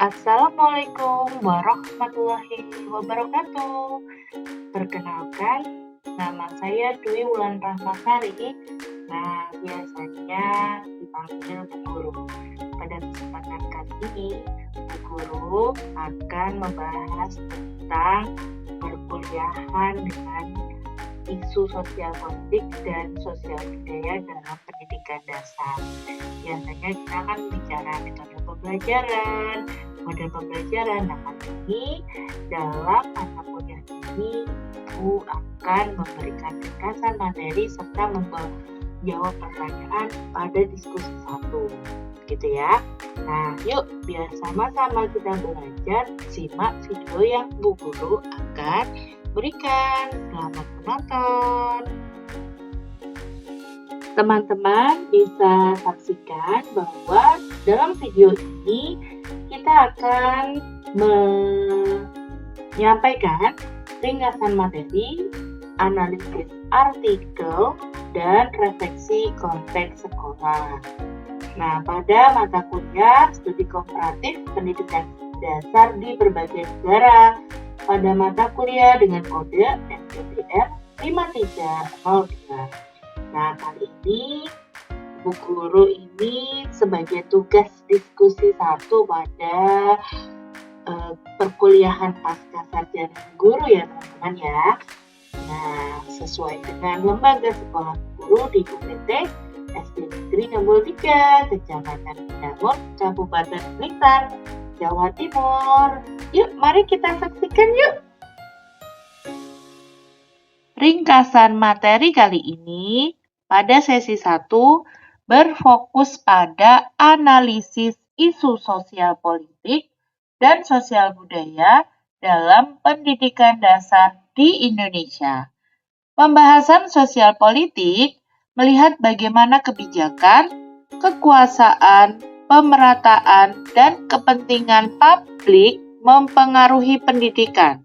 Assalamualaikum warahmatullahi wabarakatuh. Perkenalkan, nama saya Dwi Wulan Rahmasari. Nah, biasanya dipanggil Bu Guru. Pada kesempatan kali ini, Bu Guru akan membahas tentang perkuliahan dengan isu sosial politik dan sosial budaya dalam pendidikan dasar. Biasanya kita akan bicara metode pembelajaran, model pembelajaran. Nah, kali ini dalam mata kuliah ini Ibu akan memberikan ringkasan materi serta menjawab pertanyaan pada diskusi 1. Gitu ya. Nah, yuk biar sama-sama kita belajar, simak video yang Bu Guru akan berikan. Selamat menonton. Teman-teman bisa saksikan bahwa dalam video ini kita akan menyampaikan ringkasan materi, analisis artikel, dan refleksi konteks sekolah. Nah, pada mata kuliah studi komparatif pendidikan dasar di berbagai negara, pada mata kuliah dengan kode NPTR 5302. Nah, kali ini Bu Guru ini sebagai tugas diskusi 1 pada perkuliahan pasca sarjana guru ya teman-teman ya. Nah, sesuai dengan lembaga sekolah guru di UPT SD Negeri Nombor 3, Kecamatan Bidamut, Kabupaten Blitar, Jawa Timur. Yuk, mari kita saksikan yuk. Ringkasan materi kali ini pada sesi 1 berfokus pada analisis isu sosial politik dan sosial budaya dalam pendidikan dasar di Indonesia. Pembahasan sosial politik melihat bagaimana kebijakan, kekuasaan, pemerataan, dan kepentingan publik mempengaruhi pendidikan.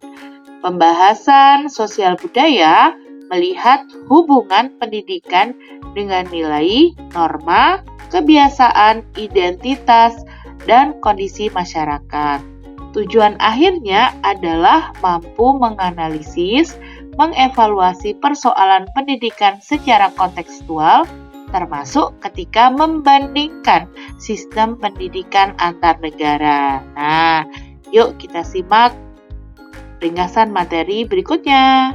Pembahasan sosial budaya melihat hubungan pendidikan dengan nilai, norma, kebiasaan, identitas, dan kondisi masyarakat. Tujuan akhirnya adalah mampu menganalisis, mengevaluasi persoalan pendidikan secara kontekstual, termasuk ketika membandingkan sistem pendidikan antar negara. Nah, yuk kita simak ringkasan materi berikutnya.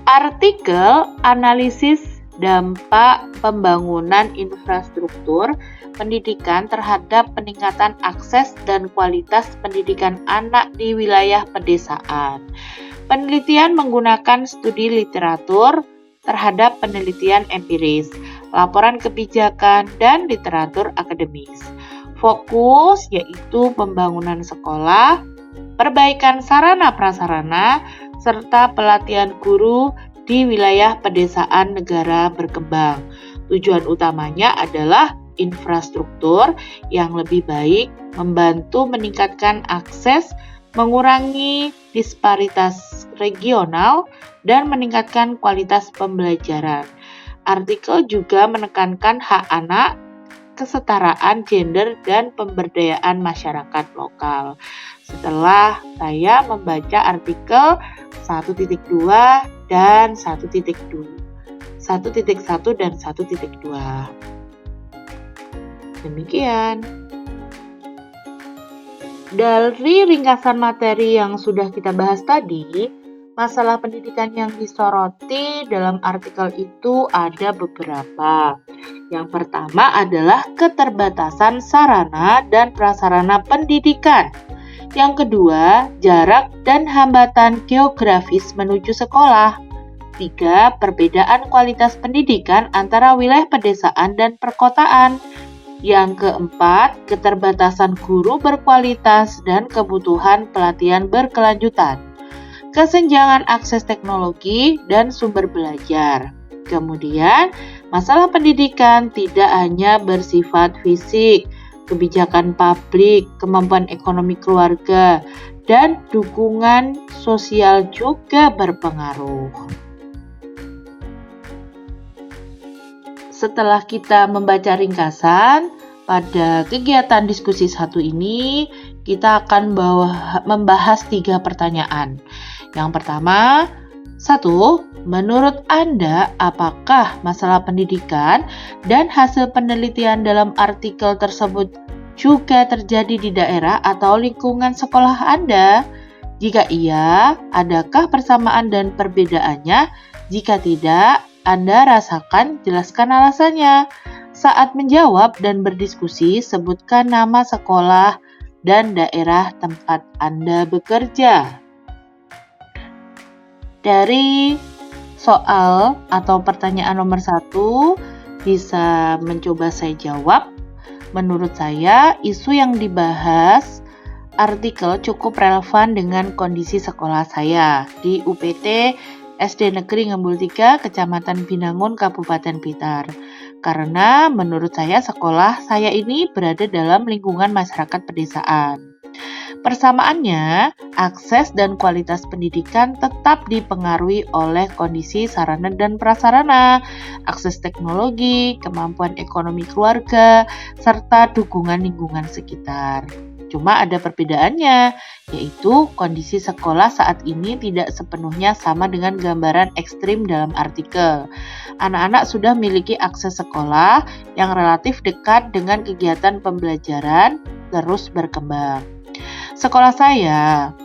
Artikel analisis dampak pembangunan infrastruktur pendidikan terhadap peningkatan akses dan kualitas pendidikan anak di wilayah pedesaan. Penelitian menggunakan studi literatur terhadap penelitian empiris, laporan kebijakan, dan literatur akademis. Fokus yaitu pembangunan sekolah, perbaikan sarana prasarana, serta pelatihan guru di wilayah pedesaan negara berkembang. Tujuan utamanya adalah infrastruktur yang lebih baik, membantu meningkatkan akses, mengurangi disparitas regional, dan meningkatkan kualitas pembelajaran. Artikel juga menekankan hak anak, kesetaraan gender, dan pemberdayaan masyarakat lokal. Setelah saya membaca artikel 1.2 dan 1.1 dan 1.2. Demikian. Dari ringkasan materi yang sudah kita bahas tadi, masalah pendidikan yang disoroti dalam artikel itu ada beberapa. Yang pertama adalah keterbatasan sarana dan prasarana pendidikan. Yang kedua, jarak dan hambatan geografis menuju sekolah. 3. Perbedaan kualitas pendidikan antara wilayah pedesaan dan perkotaan. Yang keempat, keterbatasan guru berkualitas dan kebutuhan pelatihan berkelanjutan. Kesenjangan akses teknologi dan sumber belajar. Kemudian, masalah pendidikan tidak hanya bersifat fisik, kebijakan publik, kemampuan ekonomi keluarga, dan dukungan sosial juga berpengaruh. Setelah kita membaca ringkasan, Pada kegiatan diskusi satu ini, kita akan membahas 3 pertanyaan. Yang pertama, 1. Menurut Anda, apakah masalah pendidikan dan hasil penelitian dalam artikel tersebut juga terjadi di daerah atau lingkungan sekolah Anda? Jika iya, adakah persamaan dan perbedaannya? Jika tidak, Anda rasakan, jelaskan alasannya. Saat menjawab dan berdiskusi, sebutkan nama sekolah dan daerah tempat Anda bekerja. Dari soal atau pertanyaan nomor 1, bisa mencoba saya jawab. Menurut saya, isu yang dibahas artikel cukup relevan dengan kondisi sekolah saya di UPT SD Negeri Ngembul 3, Kecamatan Binangun, Kabupaten Blitar. Karena menurut saya sekolah saya ini berada dalam lingkungan masyarakat pedesaan. Persamaannya, akses dan kualitas pendidikan tetap dipengaruhi oleh kondisi sarana dan prasarana, akses teknologi, kemampuan ekonomi keluarga, serta dukungan lingkungan sekitar. Cuma ada perbedaannya, yaitu kondisi sekolah saat ini tidak sepenuhnya sama dengan gambaran ekstrim dalam artikel. Anak-anak sudah memiliki akses sekolah yang relatif dekat dengan kegiatan pembelajaran terus berkembang. Sekolah saya,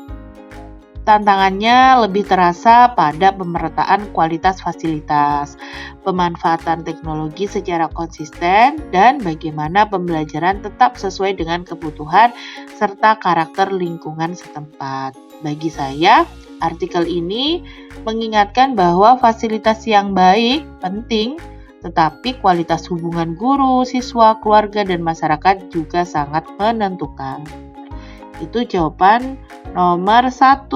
tantangannya lebih terasa pada pemerataan kualitas fasilitas, pemanfaatan teknologi secara konsisten, dan bagaimana pembelajaran tetap sesuai dengan kebutuhan serta karakter lingkungan setempat. Bagi saya, artikel ini mengingatkan bahwa fasilitas yang baik penting, tetapi kualitas hubungan guru, siswa, keluarga, dan masyarakat juga sangat menentukan. Itu jawaban nomor 1.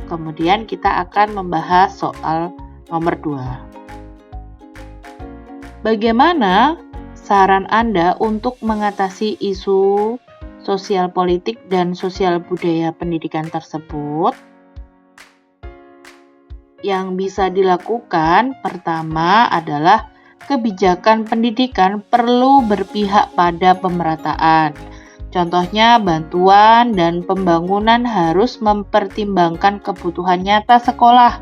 Kemudian kita akan membahas soal nomor 2. Bagaimana saran Anda untuk mengatasi isu sosial politik dan sosial budaya pendidikan tersebut? Yang bisa dilakukan pertama adalah kebijakan pendidikan perlu berpihak pada pemerataan. Contohnya, bantuan dan pembangunan harus mempertimbangkan kebutuhan nyata sekolah,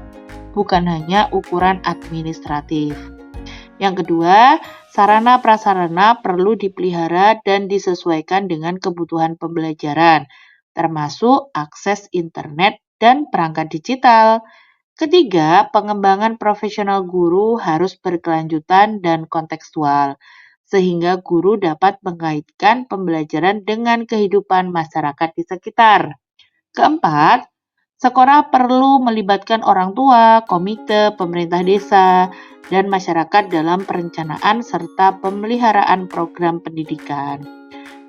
bukan hanya ukuran administratif. Yang kedua, sarana prasarana perlu dipelihara dan disesuaikan dengan kebutuhan pembelajaran, termasuk akses internet dan perangkat digital. Ketiga, pengembangan profesional guru harus berkelanjutan dan kontekstual, sehingga guru dapat mengaitkan pembelajaran dengan kehidupan masyarakat di sekitar. Keempat, sekolah perlu melibatkan orang tua, komite, pemerintah desa, dan masyarakat dalam perencanaan serta pemeliharaan program pendidikan.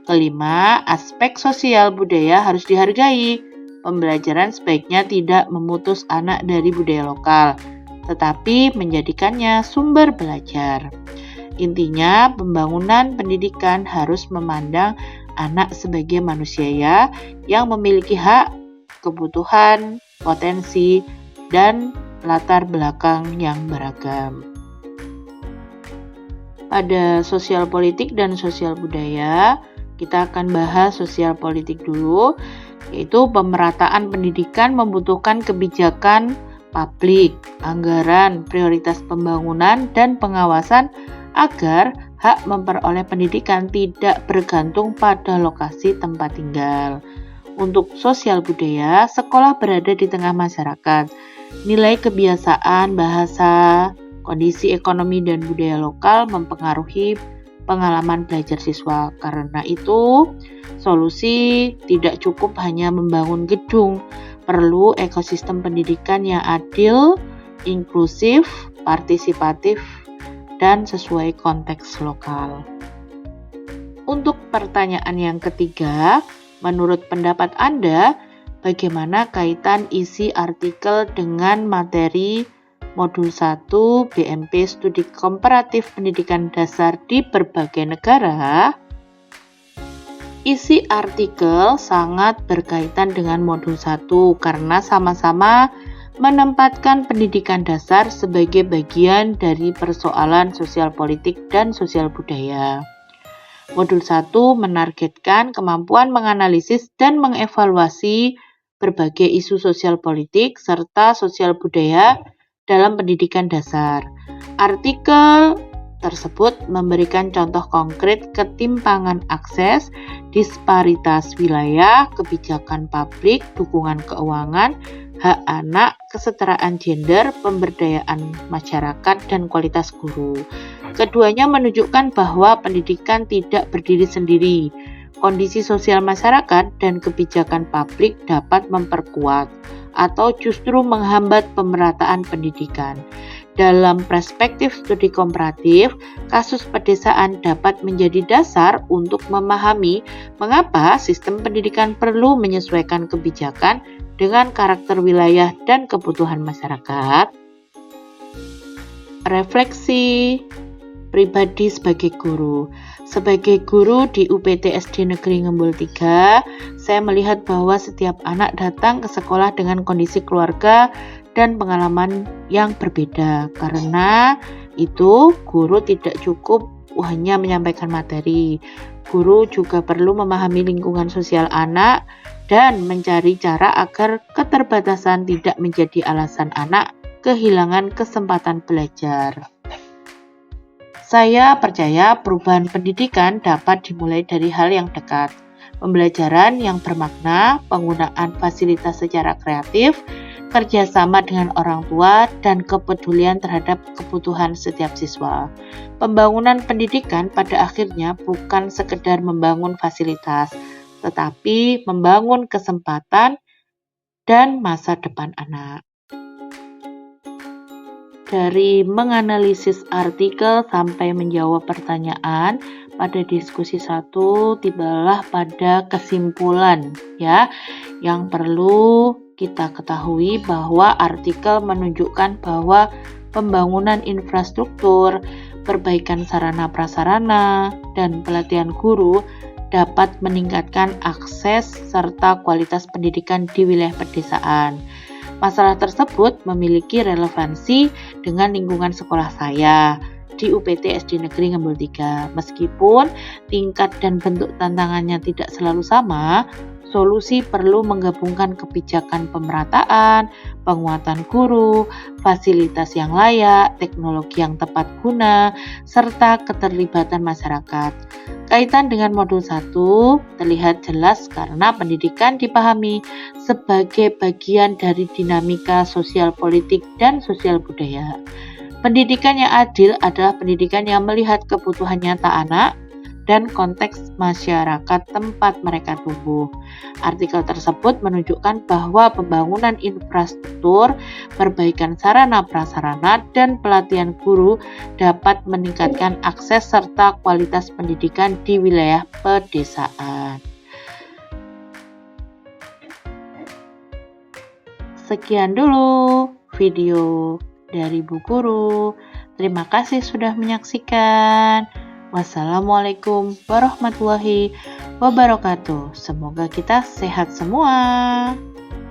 Kelima, aspek sosial budaya harus dihargai. Pembelajaran sebaiknya tidak memutus anak dari budaya lokal, tetapi menjadikannya sumber belajar. Intinya, pembangunan pendidikan harus memandang anak sebagai manusia yang memiliki hak, kebutuhan, potensi, dan latar belakang yang beragam. Pada sosial politik dan sosial budaya, kita akan bahas sosial politik dulu, yaitu pemerataan pendidikan membutuhkan kebijakan publik, anggaran, prioritas pembangunan, dan pengawasan agar hak memperoleh pendidikan tidak bergantung pada lokasi tempat tinggal. Untuk sosial budaya, sekolah berada di tengah masyarakat. Nilai kebiasaan, bahasa, kondisi ekonomi dan budaya lokal mempengaruhi pengalaman belajar siswa. Karena itu, solusi tidak cukup hanya membangun gedung, perlu ekosistem pendidikan yang adil, inklusif, partisipatif, dan sesuai konteks lokal. Untuk pertanyaan yang ketiga, menurut pendapat Anda, bagaimana kaitan isi artikel dengan materi Modul 1 BMP Studi Komparatif Pendidikan Dasar di berbagai negara? Isi artikel sangat berkaitan dengan Modul 1 karena sama-sama menempatkan pendidikan dasar sebagai bagian dari persoalan sosial politik dan sosial budaya. Modul 1 menargetkan kemampuan menganalisis dan mengevaluasi berbagai isu sosial politik serta sosial budaya dalam pendidikan dasar. Artikel tersebut memberikan contoh konkret ketimpangan akses, disparitas wilayah, kebijakan publik, dukungan keuangan, hak anak, kesetaraan gender, pemberdayaan masyarakat, dan kualitas guru. Keduanya menunjukkan bahwa pendidikan tidak berdiri sendiri. Kondisi sosial masyarakat dan kebijakan publik dapat memperkuat atau justru menghambat pemerataan pendidikan. Dalam perspektif studi komparatif, kasus pedesaan dapat menjadi dasar untuk memahami mengapa sistem pendidikan perlu menyesuaikan kebijakan dengan karakter wilayah dan kebutuhan masyarakat. Refleksi pribadi sebagai guru. Sebagai guru di UPT SD Negeri Ngembul 3, saya melihat bahwa setiap anak datang ke sekolah dengan kondisi keluarga dan pengalaman yang berbeda. Karena itu, guru tidak cukup hanya menyampaikan materi. Guru juga perlu memahami lingkungan sosial anak dan mencari cara agar keterbatasan tidak menjadi alasan anak kehilangan kesempatan belajar. Saya percaya perubahan pendidikan dapat dimulai dari hal yang dekat, pembelajaran yang bermakna, penggunaan fasilitas secara kreatif, kerjasama dengan orang tua, dan kepedulian terhadap kebutuhan setiap siswa. Pembangunan pendidikan pada akhirnya bukan sekedar membangun fasilitas, tetapi membangun kesempatan dan masa depan anak. Dari menganalisis artikel sampai menjawab pertanyaan, pada diskusi 1 tibalah pada kesimpulan ya. Yang perlu kita ketahui bahwa artikel menunjukkan bahwa pembangunan infrastruktur, perbaikan sarana prasarana, dan pelatihan guru dapat meningkatkan akses serta kualitas pendidikan di wilayah pedesaan. Masalah tersebut memiliki relevansi dengan lingkungan sekolah saya di UPT SD Negeri Ngembul 3. Meskipun tingkat dan bentuk tantangannya tidak selalu sama, solusi perlu menggabungkan kebijakan pemerataan, penguatan guru, fasilitas yang layak, teknologi yang tepat guna, serta keterlibatan masyarakat. Kaitan dengan modul 1 terlihat jelas karena pendidikan dipahami sebagai bagian dari dinamika sosial politik dan sosial budaya. Pendidikan yang adil adalah pendidikan yang melihat kebutuhan nyata anak dan konteks masyarakat tempat mereka tumbuh. Artikel tersebut menunjukkan bahwa pembangunan infrastruktur, perbaikan sarana prasarana, dan pelatihan guru dapat meningkatkan akses serta kualitas pendidikan di wilayah pedesaan. Sekian dulu video dari Bu Guru. Terima kasih sudah menyaksikan. Wassalamualaikum warahmatullahi wabarakatuh. Semoga kita sehat semua.